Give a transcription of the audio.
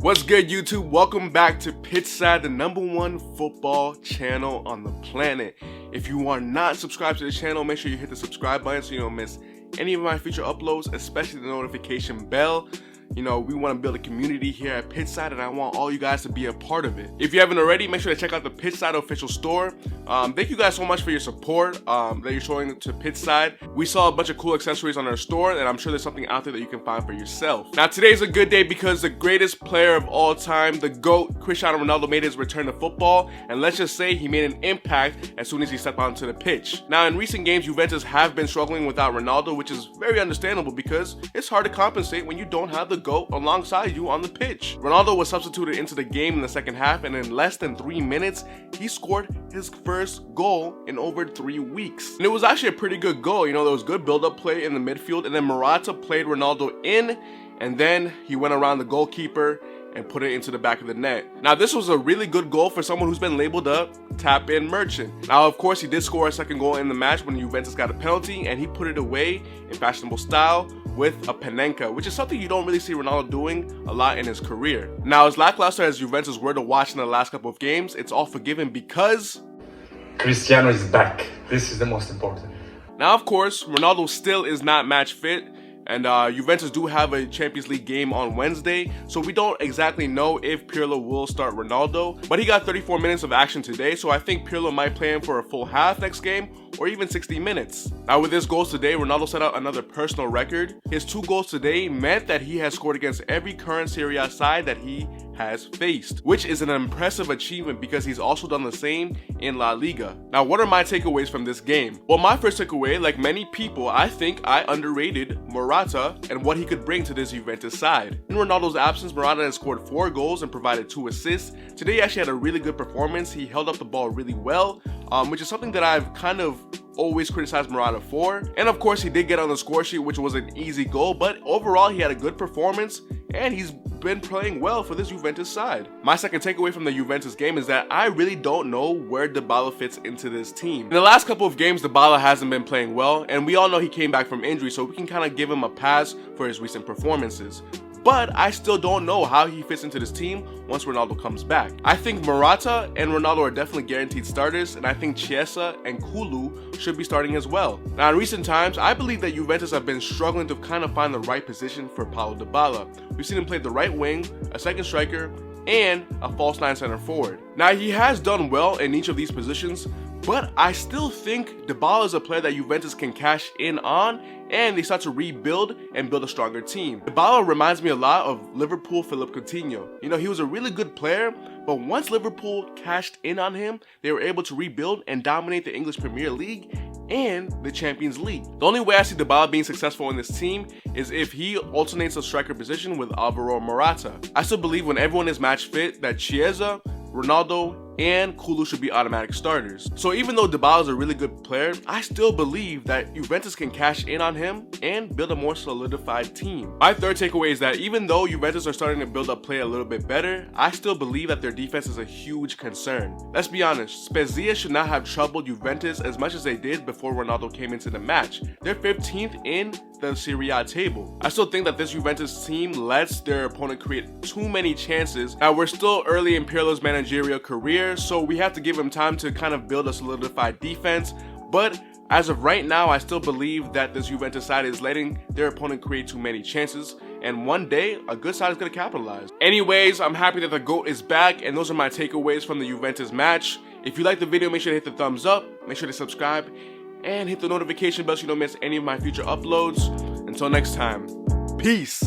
What's good, YouTube? Welcome back to Pitchside, the #1 football channel on the planet. If you are not subscribed to the channel, make sure you hit the subscribe button so you don't miss any of my future uploads, especially the notification bell. You know, we want to build a community here at Pitchside, and I want all you guys to be a part of it. If you haven't already, make sure to check out the Pitchside official store. Thank you guys so much for your support that you're showing to Pitchside. We saw a bunch of cool accessories on our store, and I'm sure there's something out there that you can find for yourself. Now, today's a good day because the greatest player of all time, the GOAT, Cristiano Ronaldo, made his return to football, and let's just say he made an impact as soon as he stepped onto the pitch. Now, in recent games, Juventus have been struggling without Ronaldo, which is very understandable because it's hard to compensate when you don't have the GOAT alongside you on the pitch. Ronaldo was substituted into the game in the second half, and in less than 3 minutes, he scored his first goal in over 3 weeks. And it was actually a pretty good goal. You know, there was good build-up play in the midfield, and then Morata played Ronaldo in, and then he went around the goalkeeper and put it into the back of the net. Now, this was a really good goal for someone who's been labeled a tap-in merchant. Now, of course, he did score a second goal in the match when Juventus got a penalty, and he put it away in fashionable style with a Panenka, which is something you don't really see Ronaldo doing a lot in his career. Now, as lackluster as Juventus were to watch in the last couple of games, it's all forgiven because Cristiano is back. This is the most important. Now, of course, Ronaldo still is not match fit, and Juventus do have a Champions League game on Wednesday, so we don't exactly know if Pirlo will start Ronaldo, but he got 34 minutes of action today, so I think Pirlo might play him for a full half next game, or even 60 minutes. Now, with his goals today, Ronaldo set out another personal record. His 2 goals today meant that he has scored against every current Serie A side that he has faced, which is an impressive achievement because he's also done the same in La Liga. Now, what are my takeaways from this game? Well, my first takeaway, like many people, I think I underrated Morata and what he could bring to this Juventus side. In Ronaldo's absence, Morata has scored 4 goals and provided 2 assists. Today, he actually had a really good performance. He held up the ball really well, which is something that I've kind of always criticized Morata for. And of course, he did get on the score sheet, which was an easy goal, but overall, he had a good performance, and he's been playing well for this Juventus side. My second takeaway from the Juventus game is that I really don't know where Dybala fits into this team. In the last couple of games, Dybala hasn't been playing well, and we all know he came back from injury, so we can kind of give him a pass for his recent performances. But I still don't know how he fits into this team once Ronaldo comes back. I think Morata and Ronaldo are definitely guaranteed starters, and I think Chiesa and Kulu should be starting as well. Now, in recent times, I believe that Juventus have been struggling to kind of find the right position for Paulo Dybala. We've seen him play the right wing, a second striker, and a false 9 center forward. Now, he has done well in each of these positions, but I still think Dybala is a player that Juventus can cash in on, and they start to rebuild and build a stronger team. Dybala reminds me a lot of Liverpool Philippe Coutinho. You know, he was a really good player, but once Liverpool cashed in on him, they were able to rebuild and dominate the English Premier League and the Champions League. The only way I see Dybala being successful in this team is if he alternates the striker position with Alvaro Morata. I still believe when everyone is match fit that Chiesa, Ronaldo, and Kulu should be automatic starters. So even though Dybala is a really good player, I still believe that Juventus can cash in on him and build a more solidified team. My third takeaway is that even though Juventus are starting to build up play a little bit better, I still believe that their defense is a huge concern. Let's be honest, Spezia should not have troubled Juventus as much as they did before Ronaldo came into the match. They're 15th in the Serie A table. I still think that this Juventus team lets their opponent create too many chances. Now, we're still early in Pirlo's managerial career, so we have to give him time to kind of build a solidified defense, but as of right now, I still believe that this Juventus side is letting their opponent create too many chances, and one day, a good side is going to capitalize. Anyways, I'm happy that the GOAT is back, and those are my takeaways from the Juventus match. If you like the video, make sure to hit the thumbs up, make sure to subscribe, and hit the notification bell so you don't miss any of my future uploads. Until next time, peace!